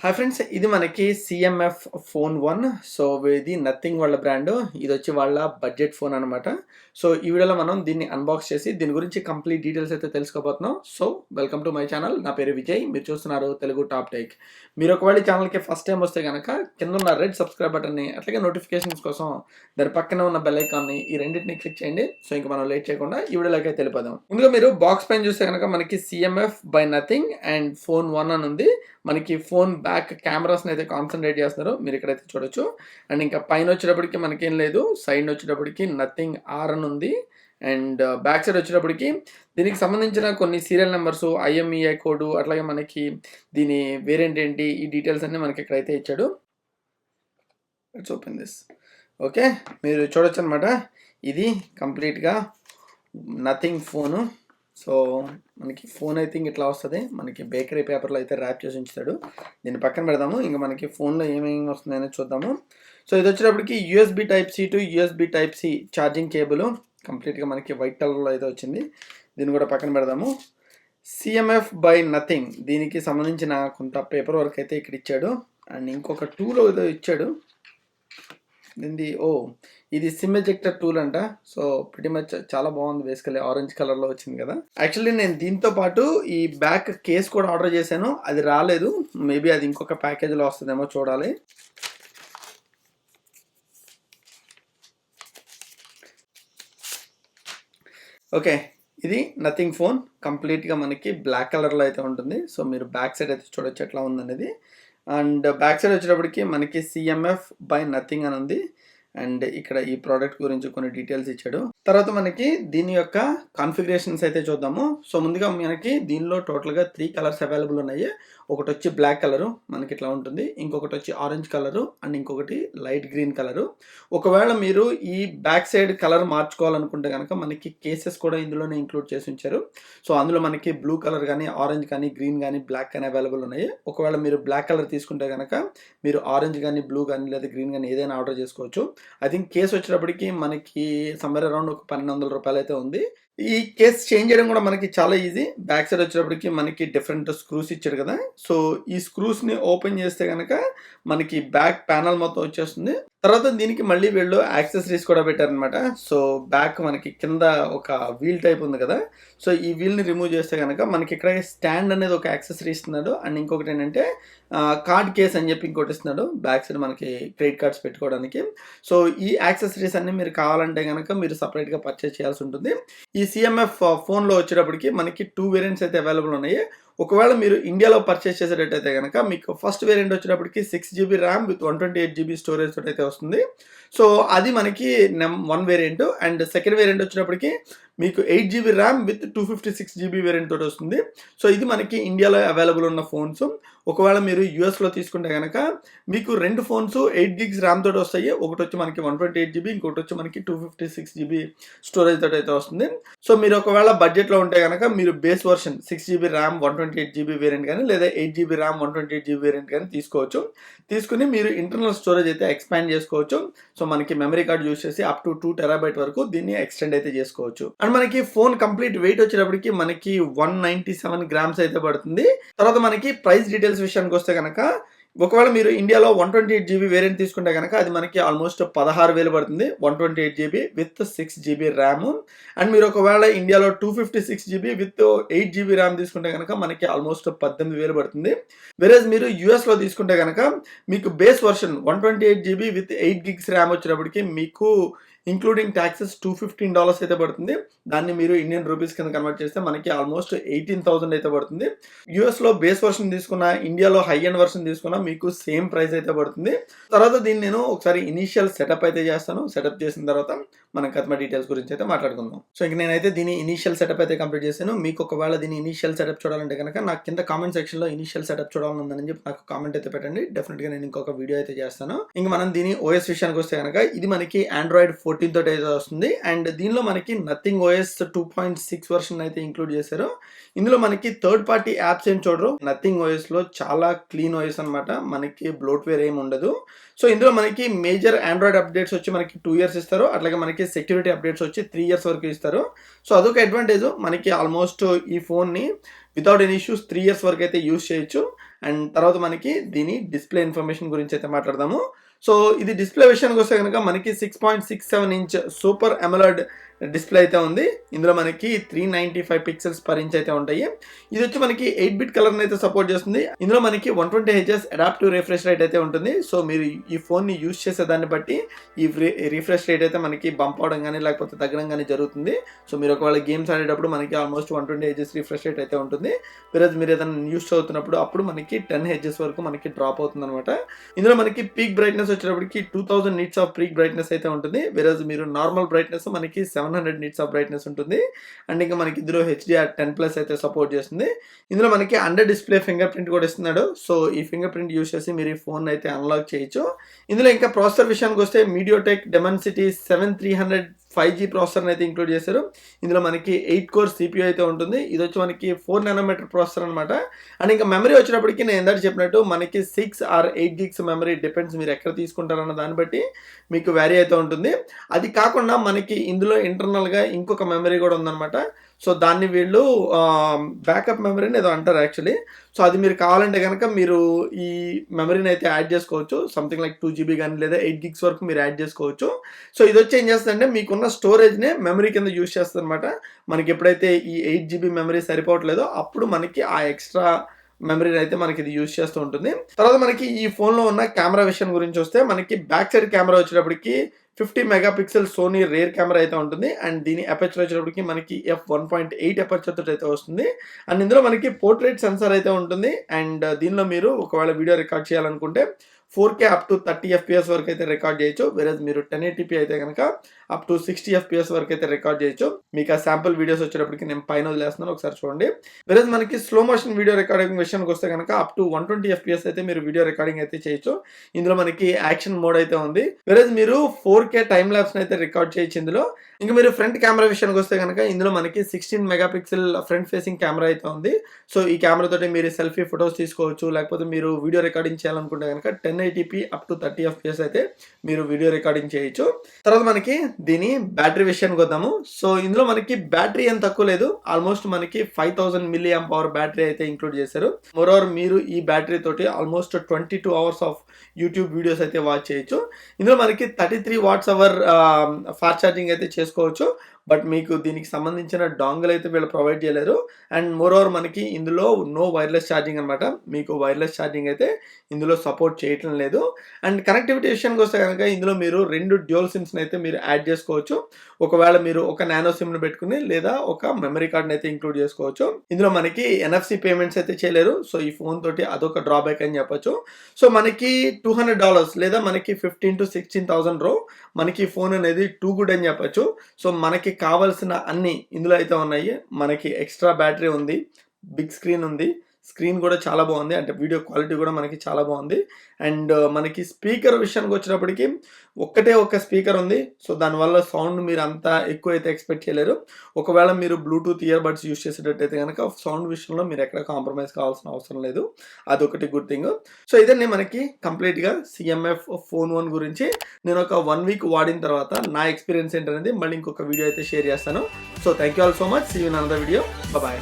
Hi friends, ఇది మనకి CMF phone 1. So ఇది నథింగ్ వాళ్ళ బ్రాండ్. ఇది వచ్చి వాళ్ళ బడ్జెట్ ఫోన్ అనమాట. సో ఈ వీడియోలో మనం దీన్ని అన్బాక్స్ చేసి దీని గురించి కంప్లీట్ డీటెయిల్స్ అయితే తెలుసుకోబోతున్నాం. So welcome to my channel. నా పేరు విజయ్. మీరు చూస్తున్నారు తెలుగు టాప్ టెక్. మీరు ఒకవేళ ఛానల్కి ఫస్ట్ టైం వస్తే కనుక కింద ఉన్న రెడ్ సబ్స్క్రైబ్ బటన్ని, అట్లాగే నోటిఫికేషన్స్ కోసం దాని పక్కన ఉన్న బెల్ ఐకాన్ని, ఈ రెండింటిని క్లిక్ చేయండి. సో ఇంకా మనం లేట్ చేయకుండా ఈ వీడియోలోకి అయితే వెళ్ళిపోదాం. ముందుగా మీరు బాక్స్ పైన చూస్తే కనుక మనకి CMF by nothing and phone 1 అని ఉంది. మనకి ఫోన్ బ్యాక్ కెమెరాస్ని అయితే కాన్సన్ట్రేట్ చేస్తున్నారు, మీరు ఇక్కడైతే చూడొచ్చు. అండ్ ఇంకా పైన వచ్చేటప్పటికి మనకేం లేదు, సైడ్ వచ్చేటప్పటికి నథింగ్ ఆర్ అని ఉంది. అండ్ బ్యాక్ సైడ్ వచ్చేటప్పటికి దీనికి సంబంధించిన కొన్ని సీరియల్ నెంబర్స్, ఐఎంఈఐ కోడ్, అట్లాగే మనకి దీని వేరియంట్ ఏంటి, ఈ డీటెయిల్స్ అన్నీ మనకి ఇక్కడైతే ఇచ్చాడు. Let's open this. ఓకే, మీరు చూడొచ్చు అనమాట. ఇది కంప్లీట్గా నథింగ్ ఫోను. సో మనకి ఫోన్ అయితే ఇట్లా వస్తుంది. మనకి బేకరీ పేపర్లో అయితే ర్యాప్ చేసి ఉంచుతాడు. దీన్ని పక్కన పెడదాము. ఇంకా మనకి ఫోన్లో ఏమేమి వస్తుందని చూద్దాము. సో ఇది వచ్చేటప్పటికి USB type C to USB type C charging cable కంప్లీట్గా మనకి వైట్ కలర్లో అయితే వచ్చింది. దీన్ని కూడా పక్కన పెడదాము. సిఎంఎఫ్ బై నథింగ్, దీనికి సంబంధించిన కొంత పేపర్ వర్క్ అయితే ఇక్కడ ఇచ్చాడు. అండ్ ఇంకొక టూల్ ఏదో ఇచ్చాడు. ఇది సిమ్ ఎజెక్టర్ టూల్ అంట. సో ప్రిటీ మచ్ చాలా బాగుంది. బేసికలీ ఆరెంజ్ కలర్లో వచ్చింది కదా. యాక్చువల్లీ నేను దీంతో పాటు ఈ బ్యాక్ కేస్ కూడా ఆర్డర్ చేశాను, అది రాలేదు. మేబీ అది ఇంకొక ప్యాకేజ్లో వస్తుందేమో, చూడాలి. ఓకే, ఇది నథింగ్ ఫోన్. కంప్లీట్గా మనకి బ్లాక్ కలర్లో అయితే ఉంటుంది. సో మీరు బ్యాక్ సైడ్ అయితే చూడొచ్చు ఎట్లా ఉందనేది. అండ్ బ్యాక్ సైడ్ వచ్చేటప్పటికి మనకి సిఎంఎఫ్ బై నథింగ్ అని ఉంది. అండ్ ఇక్కడ ఈ ప్రోడక్ట్ గురించి కొన్ని డీటెయిల్స్ ఇచ్చాడు. తర్వాత మనకి దీని యొక్క కాన్ఫిగరేషన్స్ అయితే చూద్దాము. సో ముందుగా మనకి దీనిలో టోటల్గా 3 కలర్స్ అవైలబుల్ ఉన్నాయి. ఒకటి వచ్చి బ్లాక్ కలరు, మనకి ఇట్లా ఉంటుంది. ఇంకొకటి వచ్చి ఆరెంజ్ కలరు, అండ్ ఇంకొకటి లైట్ గ్రీన్ కలరు. ఒకవేళ మీరు ఈ బ్యాక్ సైడ్ కలర్ మార్చుకోవాలనుకుంటే కనుక మనకి కేసెస్ కూడా ఇందులోనే ఇంక్లూడ్ చేసి ఉంచారు. సో అందులో మనకి బ్లూ కలర్ కానీ, ఆరెంజ్ కానీ, గ్రీన్ కానీ, బ్లాక్ కానీ అవైలబుల్ ఉన్నాయి. ఒకవేళ మీరు బ్లాక్ కలర్ తీసుకుంటే కనుక మీరు ఆరెంజ్ కానీ, బ్లూ కానీ, లేదా గ్రీన్ కానీ ఏదైనా ఆర్డర్ చేసుకోవచ్చు. ఐ థింక్ కేసు వచ్చేటప్పటికి మనకి సమ్మర్ అరౌండ్ ఒక 1200 రూపాయలు అయితే ఉంది. ఈ కేస్ చేంజ్ చేయడం కూడా మనకి చాలా ఈజీ. బ్యాక్ సైడ్ వచ్చేటప్పటికి మనకి డిఫరెంట్ స్క్రూస్ ఇచ్చాడు కదా. సో ఈ స్క్రూస్ని ఓపెన్ చేస్తే కనుక మనకి బ్యాక్ ప్యానల్ మొత్తం వచ్చేస్తుంది. తర్వాత దీనికి మళ్ళీ వీళ్ళు యాక్సెసరీస్ కూడా పెట్టారనమాట. సో బ్యాక్ మనకి కింద ఒక వీల్ టైప్ ఉంది కదా. సో ఈ వీల్ని రిమూవ్ చేస్తే కనుక మనకి ఇక్కడ స్టాండ్ అనేది ఒక యాక్సెసరీ ఇస్తున్నాడు. అండ్ ఇంకొకటి ఏంటంటే కార్డ్ కేస్ అని చెప్పి ఇంకోటి ఇస్తున్నాడు బ్యాక్ సైడ్ మనకి క్రెడిట్ కార్డ్స్ పెట్టుకోవడానికి. సో ఈ యాక్సెసరీస్ అన్ని మీరు కావాలంటే కనుక మీరు సపరేట్గా పర్చేస్ చేయాల్సి ఉంటుంది. ఈ సిఎంఎఫ్ ఫోన్లో వచ్చేటప్పటికి మనకి 2 వేరియంట్స్ అయితే అవైలబుల్ ఉన్నాయి. ఒకవేళ మీరు ఇండియాలో పర్చేస్ చేసేటట్టయితే కనుక మీకు ఫస్ట్ వేరియంట్ వచ్చేటప్పటికి 6GB RAM with 128GB storage తోటి అయితే వస్తుంది. సో అది మనకి 1 వేరియంట్. అండ్ సెకండ్ వేరియంట్ వచ్చేటప్పటికి మీకు 8GB RAM with 256GB variant తోటి వస్తుంది. సో ఇది మనకి ఇండియాలో అవైలబుల్ ఉన్న ఫోన్స్. ఒకవేళ మీరు యూఎస్లో తీసుకుంటే కనుక మీకు 2 ఫోన్స్ 8GB ర్యామ్ తోటి వస్తాయి. ఒకటి వచ్చి మనకి 128GB, ఇంకొకటి వచ్చి మనకి 256GB స్టోరేజ్ తోటి అయితే వస్తుంది. సో మీరు ఒకవేళ బడ్జెట్లో ఉంటే కనుక మీరు base version 6GB RAM 128GB variant కానీ, లేదా 8GB ర్యామ్ 128GB వేరియంట్ కానీ తీసుకోవచ్చు. తీసుకుని మీరు ఇంటర్నల్ స్టోరేజ్ అయితే ఎక్స్పాండ్ చేసుకోవచ్చు. సో మనకి మెమరీ కార్డ్ యూస్ చేసి అప్ టు 2TB వరకు దీన్ని ఎక్స్టెండ్ అయితే చేసుకోవచ్చు. అండ్ మనకి ఫోన్ కంప్లీట్ వెయిట్ వచ్చేటప్పటికి మనకి 197 గ్రామ్స్ అయితే పడుతుంది. తర్వాత మనకి ప్రైస్ డీటెయిల్స్ విషయానికి వస్తే కనుక ఒకవేళ మీరు ఇండియాలో 128GB వేరియంట్ తీసుకుంటే కనుక అది మనకి ఆల్మోస్ట్ 16,000 పడుతుంది. 128GB with 6GB RAM. And మీరు ఒకవేళ ఇండియాలో 256GB విత్ 8GB ర్యామ్ తీసుకుంటే కనుక మనకి ఆల్మోస్ట్ 18,000 పడుతుంది. వెరేజ్ మీరు యూఎస్లో తీసుకుంటే కనుక మీకు base version 128GB with 8GB RAM వచ్చేటప్పటికి మీకు ఇంక్లూడింగ్ ట్యాక్సెస్ $215 అయితే పడుతుంది. దాన్ని మీరు ఇండియన్ రూపీస్ కింద కన్వర్ట్ చేస్తే మనకి ఆల్మోస్ట్ 18,000 అయితే పడుతుంది. యూఎస్లో బేస్ వర్షన్ తీసుకున్న, ఇండియాలో హై ఎండ్ వర్షన్ తీసుకున్న మీకు సేమ్ ప్రైస్ అయితే పడుతుంది. తర్వాత దీన్ని నేను ఒకసారి ఇనీషియల్ సెటప్ అయితే చేస్తాను. సెటప్ చేసిన తర్వాత మనం కస్టమర్ డీటెయిల్స్ గురించి అయితే మాట్లాడుకుందాం. సో ఇంక నేనైతే దీని ఇనీషియల్ సెటప్ అయితే కంప్లీట్ చేశాను. మీకు ఒకవేళ దీని ఇనీషియల్ సెటప్ చూడాలంటే కనుక నాకు కింద కామెంట్ సెక్షన్లో ఇనీషియల్ సెటప్ చూడాలని చెప్పి నాకు కామెంట్ అయితే పెట్టండి. డెఫినెట్గా నేను ఇంకొక వీడియో అయితే చేస్తాను. ఇంక మనం దీని ఓఎస్ విషయానికి వస్తే కనుక ఇది మనకి ఆండ్రాయిడ్ 14 తోటి అయితే వస్తుంది. అండ్ దీనిలో మనకి నథింగ్ ఓఎస్ 2.6 వర్షన్ అయితే ఇంక్లూడ్ చేశారు. ఇందులో మనకి థర్డ్ పార్టీ యాప్స్ ఏం చూడరు. నథింగ్ ఓఎస్లో చాలా క్లీన్ ఓఎస్ అనమాట. మనకి బ్లోట్వేర్ ఏమి ఉండదు. సో ఇందులో మనకి మేజర్ ఆండ్రాయిడ్ అప్డేట్స్ వచ్చి మనకి 2 years ఇస్తారు. అట్లాగే మనకి సెక్యూరిటీ అప్డేట్స్ వచ్చి 3 years వరకు ఇస్తారు. సో అదొక అడ్వాంటేజ్. మనకి ఆల్మోస్ట్ ఈ ఫోన్ని వితౌట్ ఎనీ ఇష్యూస్ 3 years వరకు అయితే యూస్ చేయొచ్చు. అండ్ తర్వాత మనకి దీని డిస్ప్లే ఇన్ఫర్మేషన్ గురించి అయితే మాట్లాడదాము. సో ఇది డిస్ప్లే విషయానికి వస్తే కనుక మనకి 6.67 ఇంచ్ సూపర్ అమోలెడ్ డిస్ప్లే అయితే ఉంది. ఇందులో మనకి 395 పిక్సెల్స్ పర్ ఇంచ్ అయితే ఉంటాయి. ఇది వచ్చి మనకి 8-బిట్ కలర్ని అయితే సపోర్ట్ చేస్తుంది. ఇందులో మనకి 120 Hz అడాప్టివ్ రిఫ్రెష్ రేట్ అయితే ఉంటుంది. సో మీరు ఈ ఫోన్ని యూస్ చేసే దాన్ని బట్టి ఈ రిఫ్రెష్ రేట్ అయితే మనకి బంప్ అవడం కానీ లేకపోతే తగ్గడం కానీ జరుగుతుంది. సో మీరు ఒకవేళ గేమ్స్ ఆడేటప్పుడు మనకి ఆల్మోస్ట్ 120 Hz రిఫ్రెష్ రేట్ అయితే ఉంటుంది. వేరే మీరు ఏదైనా న్యూస్ చదువుతున్నప్పుడు అప్పుడు మనకి 10 Hz వరకు మనకి డ్రాప్ అవుతుంది అనమాట. ఇందులో మనకి పీక్ బ్రైట్నెస్ వచ్చేటప్పటికి 2000 నిట్స్ ఆఫ్ పీక్ బ్రైట్నెస్ అయితే ఉంటుంది. వేరే మీరు నార్మల్ బ్రైట్నెస్ మనకి 700 నిట్స్ ఆఫ్ బ్రైట్నెస్ ఉంటుంది. అండ్ ఇంకా మనకి ఇందులో HDR10+ అయితే సపోర్ట్ చేస్తుంది. ఇందులో మనకి అండర్ డిస్ప్లే ఫింగర్ ప్రింట్ కూడా ఇస్తున్నాడు. సో ఈ ఫింగర్ ప్రింట్ యూస్ చేసి మీరు ఈ ఫోన్ అయితే అన్లాక్ చేయొచ్చు. ఇందులో ఇంకా ప్రాసెసర్ విషయానికి వస్తే మీడియోటెక్ డెమన్సిటీ 7300 5G ప్రాసెసర్ని అయితే ఇంక్లూడ్ చేశారు. ఇందులో మనకి 8 కోర్ CPU అయితే ఉంటుంది. ఇది వచ్చి మనకి 4 nm ప్రాసెసర్ అనమాట. అండ్ ఇంకా మెమరీ వచ్చేటప్పటికి నేను ఇందాక చెప్పినట్టు మనకి 6 or 8 gigs మెమరీ డిపెండ్స్ మీరు ఎక్కడ తీసుకుంటారన్న దాన్ని బట్టి మీకు వ్యారీ అయితే ఉంటుంది. అది కాకుండా మనకి ఇందులో ఇంటర్నల్గా ఇంకొక మెమరీ కూడా ఉందన్నమాట. సో దాన్ని వీళ్ళు బ్యాకప్ మెమరీని ఏదో అంటారు యాక్చువల్లీ. సో అది మీరు కావాలంటే కనుక మీరు ఈ మెమరీని అయితే యాడ్ చేసుకోవచ్చు. సంథింగ్ లైక్ 2 GB కానీ లేదా 8 gigs వరకు మీరు యాడ్ చేసుకోవచ్చు. సో ఇది వచ్చి ఏం చేస్తుందంటే మీకున్న స్టోరేజ్నే మెమరీ కింద యూజ్ చేస్తుంది అనమాట. మనకి ఎప్పుడైతే ఈ 8 GB మెమరీ సరిపోవట్లేదో అప్పుడు మనకి ఆ ఎక్స్ట్రా మెమరీని అయితే మనకి ఇది యూజ్ చేస్తూ ఉంటుంది. తర్వాత మనకి ఈ ఫోన్లో ఉన్న కెమెరా విషయం గురించి వస్తే మనకి బ్యాక్ సైడ్ కెమెరా వచ్చేటప్పటికి 50 మెగాపిక్సెల్ సోనీ రేర్ కెమెరా అయితే ఉంటుంది. అండ్ దీని అపర్చర్ వచ్చేటప్పటికి మనకి f1.8 అపర్చర్ తోటి అయితే వస్తుంది. అండ్ ఇందులో మనకి పోర్ట్రేట్ సెన్సార్ అయితే ఉంటుంది. అండ్ దీనిలో మీరు ఒకవేళ వీడియో రికార్డ్ చేయాలనుకుంటే 4K అప్ టు 30 FPS వరకు అయితే రికార్డ్ చేయొచ్చు. వేరే మీరు 1080p అయితే కనుక అప్ టు 60 FPS వరకు అయితే రికార్డ్ చేయొచ్చు. మీకు ఆ శాంపుల్ వీడియోస్ వచ్చేటప్పటికి నేను పైన వదిలేస్తున్నాను, ఒకసారి చూడండి. వేరే మనకి స్లో మోషన్ వీడియో రికార్డింగ్ విషయానికి వస్తే కనుక అప్ టు 120 FPS అయితే మీరు వీడియో రికార్డింగ్ అయితే చేయొచ్చు. ఇందులో మనకి యాక్షన్ మోడ్ అయితే ఉంది. వేరే మీరు 4K టైమ్ ల్యాప్స్ అయితే రికార్డ్ చేయొచ్చు ఇందులో. ఇంకా మీరు ఫ్రంట్ కెమెరా విషయానికి వస్తే కనుక ఇందులో మనకి 16 మెగాపిక్సెల్ ఫ్రంట్ ఫేసింగ్ కెమెరా అయితే ఉంది. సో ఈ కెమెరా తోటి మీరు సెల్ఫీ ఫొటోస్ తీసుకోవచ్చు. లేకపోతే మీరు వీడియో రికార్డింగ్ చేయాలనుకుంటే కనుక 1080p అప్ టు 30 FPS అయితే మీరు వీడియో రికార్డింగ్ చేయొచ్చు. తర్వాత మనకి దీని బ్యాటరీ విషయానికి వద్దాము. సో ఇందులో మనకి బ్యాటరీ ఏం తక్కువ లేదు. ఆల్మోస్ట్ మనకి 5000 mAh బ్యాటరీ అయితే ఇంక్లూడ్ చేశారు. మోరోవర్ మీరు ఈ బ్యాటరీ తోటి almost 22 hours of YouTube videos అయితే వాచ్ చేయొచ్చు. ఇందులో మనకి 33 watts ఫాస్ట్ ఛార్జింగ్ అయితే చేసుకోవచ్చు. బట్ మీకు దీనికి సంబంధించిన డాంగిల్ అయితే వీళ్ళు ప్రొవైడ్ చేయలేరు. అండ్ మోరోవర్ మనకి ఇందులో నో వైర్లెస్ ఛార్జింగ్ అనమాట. మీకు వైర్లెస్ ఛార్జింగ్ అయితే ఇందులో సపోర్ట్ చేయటం లేదు. అండ్ కనెక్టివిటీ విషయానికి వస్తే కనుక ఇందులో మీరు 2 డ్యూయల్ సిమ్స్ని అయితే మీరు యాడ్ చేసుకోవచ్చు. ఒకవేళ మీరు ఒక నానో సిమ్ని పెట్టుకుని లేదా ఒక మెమరీ కార్డ్ని అయితే ఇంక్లూడ్ చేసుకోవచ్చు. ఇందులో మనకి NFC పేమెంట్స్ అయితే చేయలేరు. సో ఈ ఫోన్ తోటి అదొక డ్రాబ్యాక్ అని చెప్పొచ్చు. సో మనకి $200 లేదా మనకి 15,000 to 16,000 మనకి ఫోన్ అనేది టూ గుడ్ అని చెప్పొచ్చు. సో మనకి కావాల్సిన అన్ని ఇందులో అయితే ఉన్నాయి. మనకి ఎక్స్ట్రా బ్యాటరీ ఉంది, బిగ్ స్క్రీన్ ఉంది, స్క్రీన్ కూడా చాలా బాగుంది. అంటే వీడియో క్వాలిటీ కూడా మనకి చాలా బాగుంది. అండ్ మనకి స్పీకర్ విషయానికి వచ్చినప్పటికి ఒక్కటే ఒక స్పీకర్ ఉంది. సో దానివల్ల సౌండ్ మీరు అంతా ఎక్కువ అయితే ఎక్స్పెక్ట్ చేయలేరు. ఒకవేళ మీరు బ్లూటూత్ ఇయర్ బడ్స్ యూస్ చేసేటట్టయితే కనుక సౌండ్ విషయంలో మీరు ఎక్కడ కాంప్రమైజ్ కావాల్సిన అవసరం లేదు. అదొకటి గుడ్ థింగ్. సో ఇదండి మనకి కంప్లీట్గా CMF ఫోన్ 1 గురించి. నేను ఒక 1 week వాడిన తర్వాత నా ఎక్స్పీరియన్స్ ఏంటనేది మళ్ళీ ఇంకొక వీడియో అయితే షేర్ చేస్తాను. So thank you all so much. See you in another video. Bye.